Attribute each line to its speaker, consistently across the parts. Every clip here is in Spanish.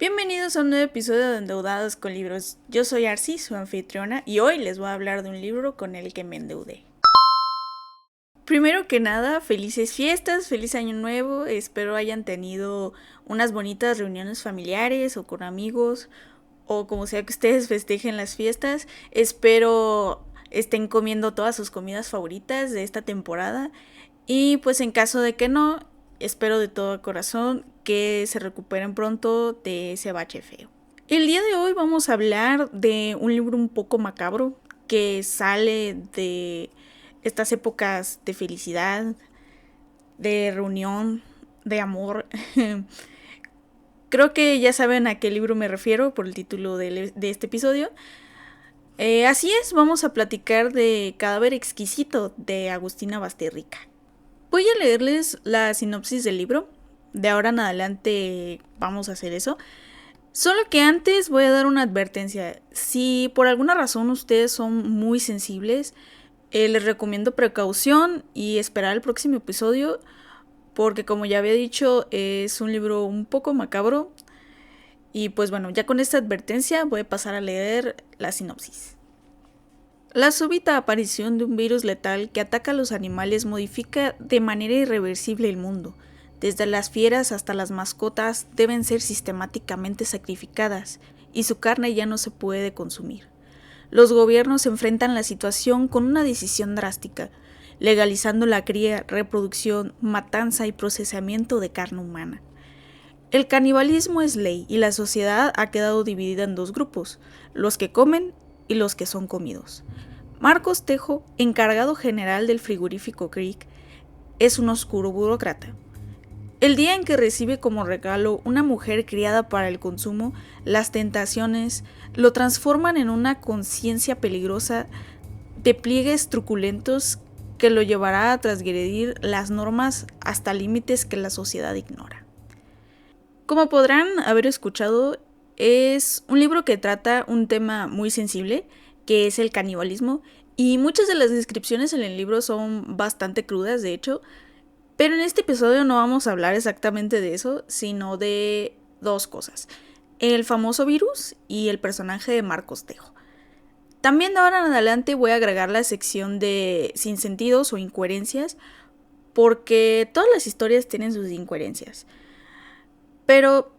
Speaker 1: Bienvenidos a un nuevo episodio de Endeudados con Libros. Yo soy Arcy, su anfitriona, y hoy les voy a hablar de un libro con el que me endeudé. Primero que nada, felices fiestas, feliz año nuevo, espero hayan tenido unas bonitas reuniones familiares o con amigos, o como sea que ustedes festejen las fiestas. Espero estén comiendo todas sus comidas favoritas de esta temporada, y pues en caso de que no, espero de todo corazón que se recuperen pronto de ese bache feo. El día de hoy vamos a hablar de un libro un poco macabro que sale de estas épocas de felicidad, de reunión, de amor. Creo que ya saben a qué libro me refiero por el título de este episodio. Así es, vamos a platicar de Cadáver Exquisito de Agustina Basterrica. Voy a leerles la sinopsis del libro. De ahora en adelante vamos a hacer eso. Solo que antes voy a dar una advertencia. Si por alguna razón ustedes son muy sensibles, les recomiendo precaución y esperar el próximo episodio, porque como ya había dicho, es un libro un poco macabro. Y pues bueno, ya con esta advertencia voy a pasar a leer la sinopsis. La súbita aparición de un virus letal que ataca a los animales modifica de manera irreversible el mundo. Desde las fieras hasta las mascotas deben ser sistemáticamente sacrificadas y su carne ya no se puede consumir. Los gobiernos enfrentan la situación con una decisión drástica, legalizando la cría, reproducción, matanza y procesamiento de carne humana. El canibalismo es ley y la sociedad ha quedado dividida en dos grupos, los que comen y los que son comidos. Marcos Tejo, encargado general del frigorífico Creek, es un oscuro burócrata. El día en que recibe como regalo una mujer criada para el consumo, las tentaciones lo transforman en una conciencia peligrosa de pliegues truculentos que lo llevará a transgredir las normas hasta límites que la sociedad ignora. Como podrán haber escuchado, es un libro que trata un tema muy sensible, que es el canibalismo, y muchas de las descripciones en el libro son bastante crudas, de hecho, pero en este episodio no vamos a hablar exactamente de eso, sino de dos cosas: el famoso virus y el personaje de Marcos Tejo. También de ahora en adelante voy a agregar la sección de sinsentidos o incoherencias, porque todas las historias tienen sus incoherencias. Pero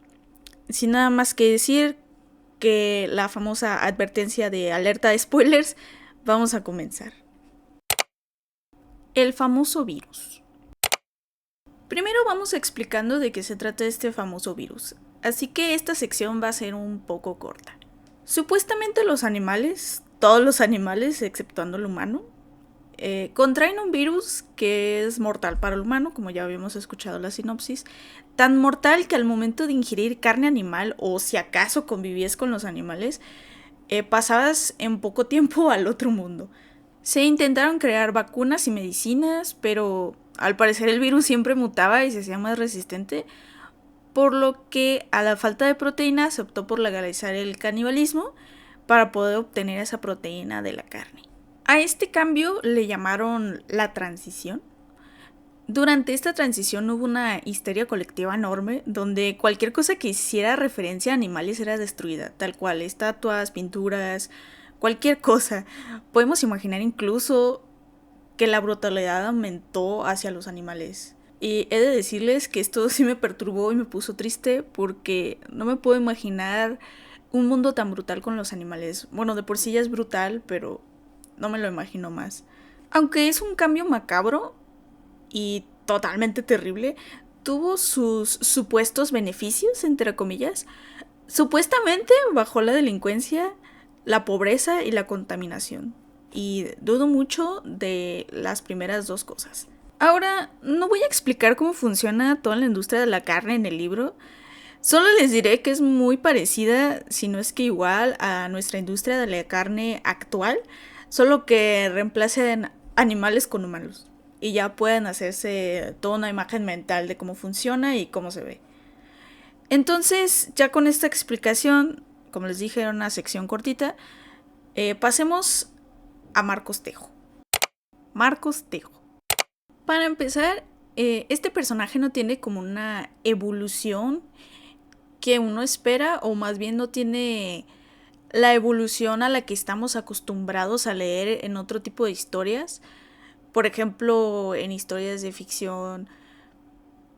Speaker 1: sin nada más que decir que la famosa advertencia de alerta de spoilers, vamos a comenzar. El famoso virus. Primero vamos explicando de qué se trata este famoso virus, así que esta sección va a ser un poco corta. Supuestamente los animales, todos los animales exceptuando el humano, contraen un virus que es mortal para el humano, como ya habíamos escuchado la sinopsis, tan mortal que al momento de ingerir carne animal, o si acaso convivías con los animales, pasabas en poco tiempo al otro mundo. Se intentaron crear vacunas y medicinas, pero al parecer el virus siempre mutaba y se hacía más resistente, por lo que a la falta de proteína se optó por legalizar el canibalismo para poder obtener esa proteína de la carne. A este cambio le llamaron la transición. Durante esta transición hubo una histeria colectiva enorme, donde cualquier cosa que hiciera referencia a animales era destruida, tal cual, estatuas, pinturas, cualquier cosa. Podemos imaginar incluso que la brutalidad aumentó hacia los animales. Y he de decirles que esto sí me perturbó y me puso triste, porque no me puedo imaginar un mundo tan brutal con los animales. Bueno, de por sí ya es brutal, pero no me lo imagino más. Aunque es un cambio macabro y totalmente terrible, tuvo sus supuestos beneficios, entre comillas. Supuestamente bajó la delincuencia, la pobreza y la contaminación. Y dudo mucho de las primeras dos cosas. Ahora, no voy a explicar cómo funciona toda la industria de la carne en el libro. Solo les diré que es muy parecida, si no es que igual, a nuestra industria de la carne actual, solo que reemplacen animales con humanos y ya pueden hacerse toda una imagen mental de cómo funciona y cómo se ve. Entonces, ya con esta explicación, como les dije, era una sección cortita, pasemos a Marcos Tejo. Marcos Tejo. Para empezar, este personaje no tiene como una evolución que uno espera, o más bien no tiene la evolución a la que estamos acostumbrados a leer en otro tipo de historias. Por ejemplo, en historias de ficción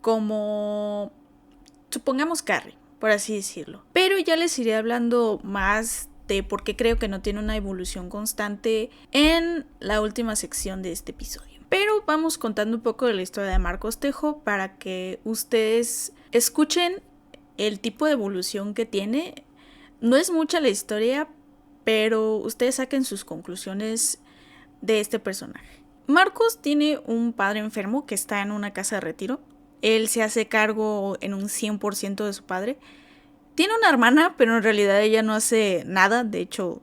Speaker 1: como, supongamos, Carrie, por así decirlo. Pero ya les iré hablando más de por qué creo que no tiene una evolución constante en la última sección de este episodio. Pero vamos contando un poco de la historia de Marcos Tejo para que ustedes escuchen el tipo de evolución que tiene. No es mucha la historia, pero ustedes saquen sus conclusiones de este personaje. Marcos tiene un padre enfermo que está en una casa de retiro. Él se hace cargo en un 100% de su padre. Tiene una hermana, pero en realidad ella no hace nada. De hecho,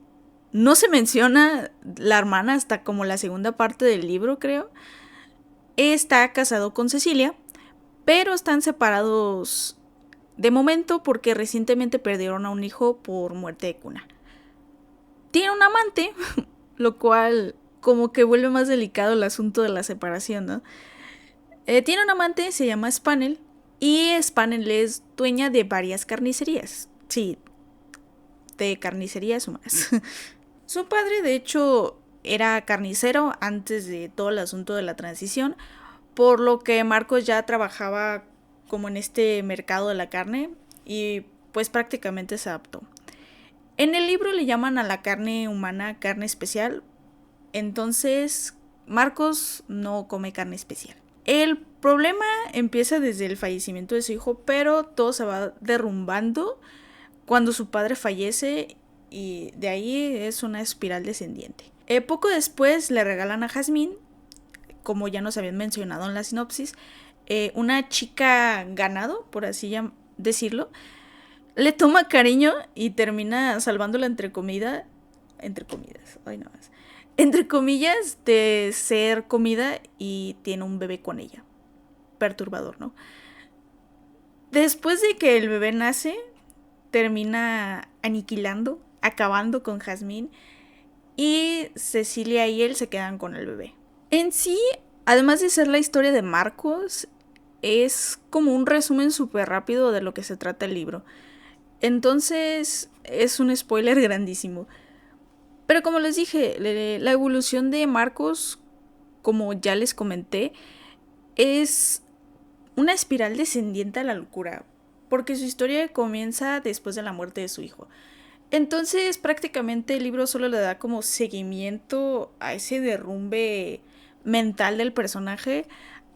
Speaker 1: no se menciona la hermana hasta como la segunda parte del libro, creo. Está casado con Cecilia, pero están separados de momento porque recientemente perdieron a un hijo por muerte de cuna. Tiene un amante, lo cual como que vuelve más delicado el asunto de la separación, ¿no? Tiene un amante, se llama Spanel, y Spanel es dueña de varias carnicerías. Sí, de carnicerías humanas. Su padre, de hecho, era carnicero antes de todo el asunto de la transición, por lo que Marcos ya trabajaba como en este mercado de la carne y pues prácticamente se adaptó. En el libro le llaman a la carne humana carne especial, entonces Marcos no come carne especial. El problema empieza desde el fallecimiento de su hijo, pero todo se va derrumbando cuando su padre fallece y de ahí es una espiral descendiente. Poco después le regalan a Jasmine, como ya nos habían mencionado en la sinopsis, una chica ganado, por así decirlo. Le toma cariño y termina salvándola entre comidas, entre comillas, de ser comida, y tiene un bebé con ella. Perturbador, ¿no? Después de que el bebé nace, termina aniquilando, acabando con Jasmine, y Cecilia y él se quedan con el bebé. En sí, además de ser la historia de Marcos, es como un resumen súper rápido de lo que se trata el libro. Entonces es un spoiler grandísimo. Pero como les dije, la evolución de Marcos, como ya les comenté, es una espiral descendiente a la locura, porque su historia comienza después de la muerte de su hijo. Entonces prácticamente el libro solo le da como seguimiento a ese derrumbe mental del personaje,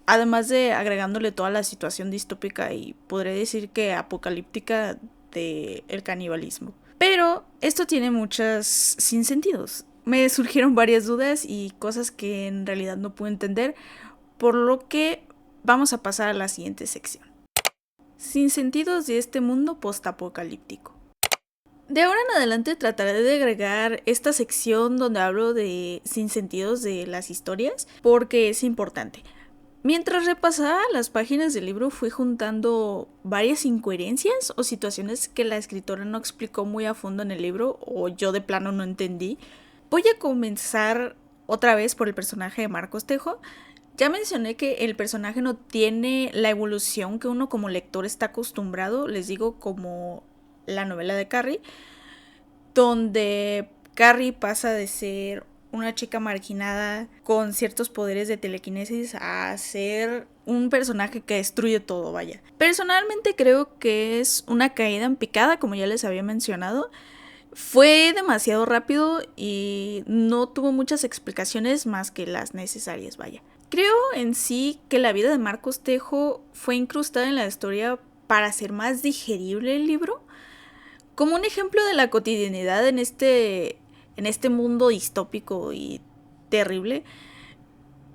Speaker 1: además de agregándole toda la situación distópica y podré decir que apocalíptica del canibalismo. Pero esto tiene muchos sinsentidos. Me surgieron varias dudas y cosas que en realidad no pude entender, por lo que vamos a pasar a la siguiente sección. Sinsentidos de este mundo postapocalíptico. De ahora en adelante trataré de agregar esta sección donde hablo de sinsentidos de las historias, porque es importante. Mientras repasaba las páginas del libro fui juntando varias incoherencias o situaciones que la escritora no explicó muy a fondo en el libro o yo de plano no entendí. Voy a comenzar otra vez por el personaje de Marcos Tejo. Ya mencioné que el personaje no tiene la evolución que uno como lector está acostumbrado, les digo, como la novela de Carrie, donde Carrie pasa de ser una chica marginada con ciertos poderes de telequinesis a ser un personaje que destruye todo, vaya. Personalmente creo que es una caída en picada, como ya les había mencionado. Fue demasiado rápido y no tuvo muchas explicaciones más que las necesarias, vaya. Creo en sí que la vida de Marcos Tejo fue incrustada en la historia para hacer más digerible el libro, como un ejemplo de la cotidianidad en este mundo distópico y terrible.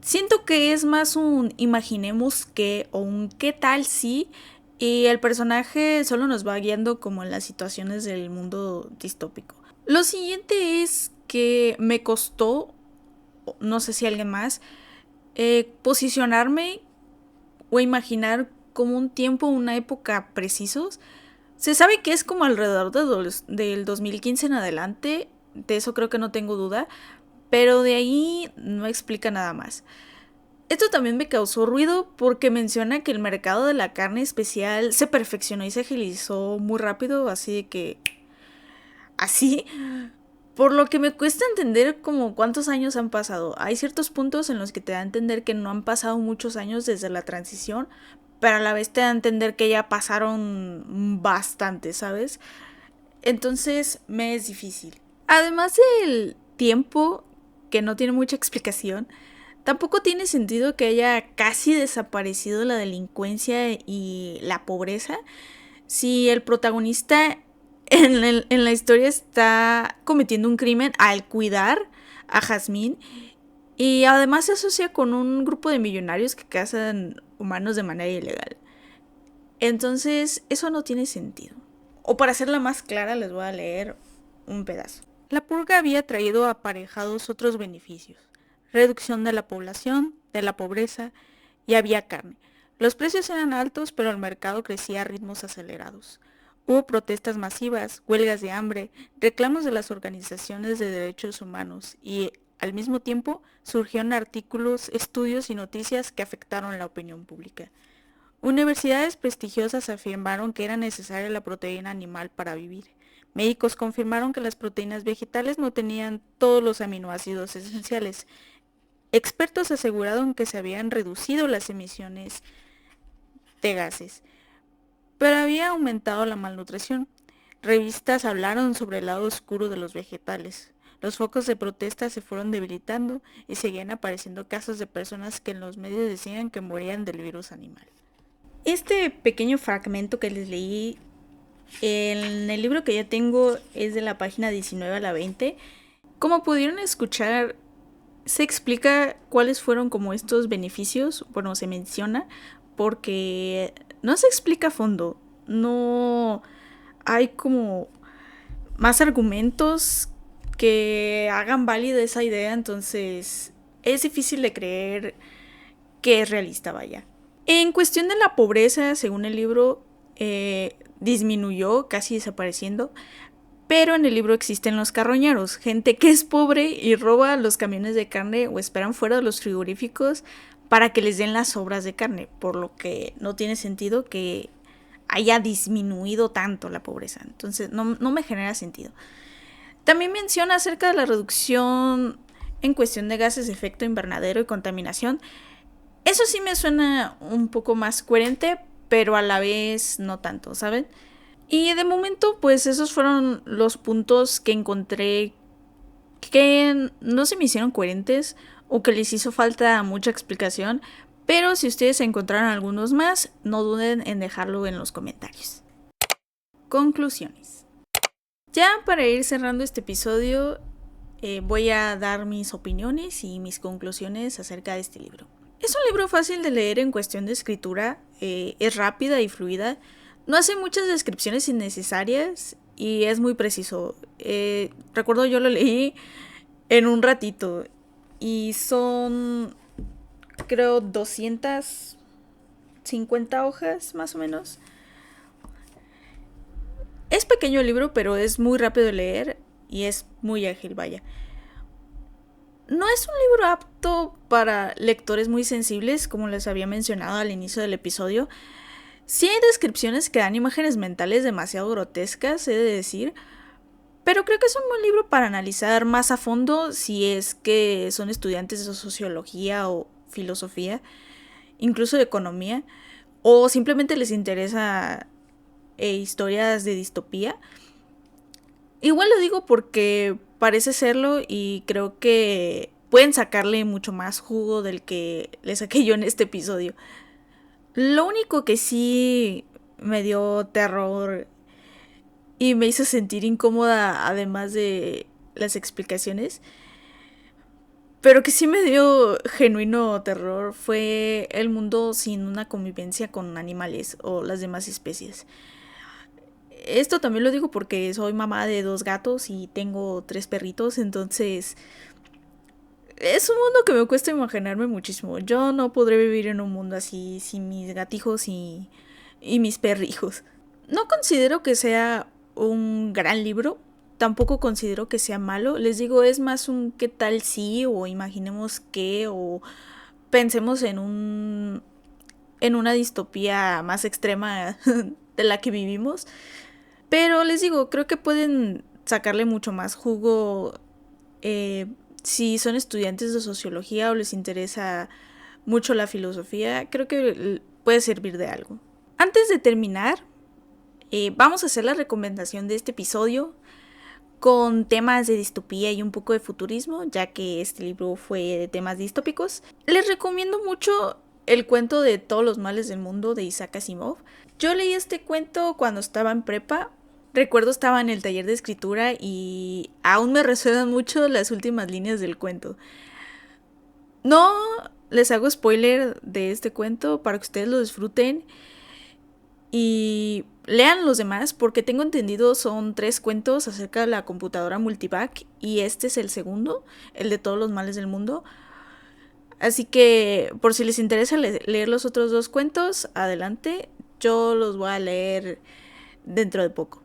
Speaker 1: Siento que es más un imaginemos que o un qué tal si, y el personaje solo nos va guiando como en las situaciones del mundo distópico. Lo siguiente es que me costó, no sé si alguien más, posicionarme o imaginar como un tiempo, una época precisos. Se sabe que es como alrededor del 2015 en adelante, de eso creo que no tengo duda, pero de ahí no explica nada más. Esto también me causó ruido porque menciona que el mercado de la carne especial se perfeccionó y se agilizó muy rápido, así de que... Así, por lo que me cuesta entender como cuántos años han pasado. Hay ciertos puntos en los que te da a entender que no han pasado muchos años desde la transición, pero a la vez te da a entender que ya pasaron bastante, ¿sabes? Entonces me es difícil. Además del tiempo, que no tiene mucha explicación, tampoco tiene sentido que haya casi desaparecido la delincuencia y la pobreza si el protagonista en la historia está cometiendo un crimen al cuidar a Jasmine y además se asocia con un grupo de millonarios que cazan humanos de manera ilegal. Entonces, eso no tiene sentido. O para hacerla más clara, les voy a leer un pedazo. La purga había traído aparejados otros beneficios. Reducción de la población, de la pobreza, y había carne. Los precios eran altos, pero el mercado crecía a ritmos acelerados. Hubo protestas masivas, huelgas de hambre, reclamos de las organizaciones de derechos humanos y, al mismo tiempo, surgieron artículos, estudios y noticias que afectaron la opinión pública. Universidades prestigiosas afirmaron que era necesaria la proteína animal para vivir. Médicos confirmaron que las proteínas vegetales no tenían todos los aminoácidos esenciales. Expertos aseguraron que se habían reducido las emisiones de gases, pero había aumentado la malnutrición. Revistas hablaron sobre el lado oscuro de los vegetales. Los focos de protesta se fueron debilitando y seguían apareciendo casos de personas que en los medios decían que morían del virus animal. Este pequeño fragmento que les leí en el libro que ya tengo es de la página 19 a la 20. Como pudieron escuchar, se explica cuáles fueron como estos beneficios. Bueno, se menciona porque no se explica a fondo. No hay como más argumentos que hagan válida esa idea. Entonces es difícil de creer que es realista, vaya. En cuestión de la pobreza, según el libro, disminuyó, casi desapareciendo, pero en el libro existen los carroñeros, gente que es pobre y roba los camiones de carne o esperan fuera de los frigoríficos para que les den las sobras de carne, por lo que no tiene sentido que haya disminuido tanto la pobreza. Entonces no me genera sentido. También menciona acerca de la reducción en cuestión de gases de efecto invernadero y contaminación. Eso sí me suena un poco más coherente, pero a la vez no tanto, ¿saben? Y de momento, pues esos fueron los puntos que encontré que no se me hicieron coherentes o que les hizo falta mucha explicación, pero si ustedes encontraron algunos más, no duden en dejarlo en los comentarios. Conclusiones. Ya para ir cerrando este episodio, voy a dar mis opiniones y mis conclusiones acerca de este libro. Es un libro fácil de leer en cuestión de escritura, es rápida y fluida, no hace muchas descripciones innecesarias y es muy preciso. Recuerdo yo lo leí en un ratito y son, creo, 250 hojas más o menos. Es pequeño el libro, pero es muy rápido de leer y es muy ágil, vaya. No es un libro apto para lectores muy sensibles, como les había mencionado al inicio del episodio. Sí hay descripciones que dan imágenes mentales demasiado grotescas, he de decir, pero creo que es un buen libro para analizar más a fondo si es que son estudiantes de sociología o filosofía, incluso de economía, o simplemente les interesa historias de distopía. Igual lo digo porque parece serlo y creo que pueden sacarle mucho más jugo del que le saqué yo en este episodio. Lo único que sí me dio terror y me hizo sentir incómoda, además de las explicaciones, pero que sí me dio genuino terror, fue el mundo sin una convivencia con animales o las demás especies. Esto también lo digo porque soy mamá de 2 gatos y tengo 3 perritos, entonces es un mundo que me cuesta imaginarme muchísimo. Yo no podré vivir en un mundo así sin mis gatijos y mis perrijos. No considero que sea un gran libro, tampoco considero que sea malo. Les digo, es más un qué tal sí o imaginemos qué o pensemos en una distopía más extrema de la que vivimos. Pero les digo, creo que pueden sacarle mucho más jugo si son estudiantes de sociología o les interesa mucho la filosofía. Creo que puede servir de algo. Antes de terminar, vamos a hacer la recomendación de este episodio con temas de distopía y un poco de futurismo, ya que este libro fue de temas distópicos. Les recomiendo mucho el cuento de Todos los males del mundo de Isaac Asimov. Yo leí este cuento cuando estaba en prepa. Recuerdo estaba en el taller de escritura y aún me resuenan mucho las últimas líneas del cuento. No les hago spoiler de este cuento para que ustedes lo disfruten y lean los demás, porque tengo entendido son 3 cuentos acerca de la computadora multivac y este es el segundo, el de Todos los males del mundo. Así que por si les interesa leer los otros 2 cuentos, adelante, yo los voy a leer dentro de poco.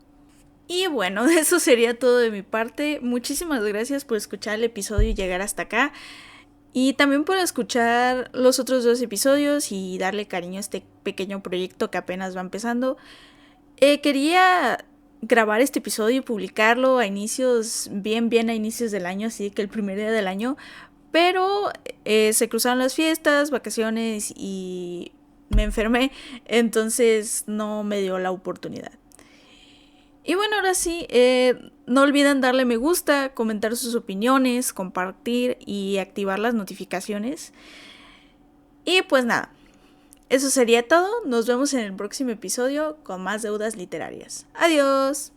Speaker 1: Y bueno, eso sería todo de mi parte. Muchísimas gracias por escuchar el episodio y llegar hasta acá. Y también por escuchar los otros 2 episodios y darle cariño a este pequeño proyecto que apenas va empezando. Quería grabar este episodio y publicarlo a inicios del año, así que el primer día del año. Pero se cruzaron las fiestas, vacaciones y me enfermé, entonces no me dio la oportunidad. Y bueno, ahora sí, no olviden darle me gusta, comentar sus opiniones, compartir y activar las notificaciones. Y pues nada, eso sería todo. Nos vemos en el próximo episodio con más deudas literarias. Adiós.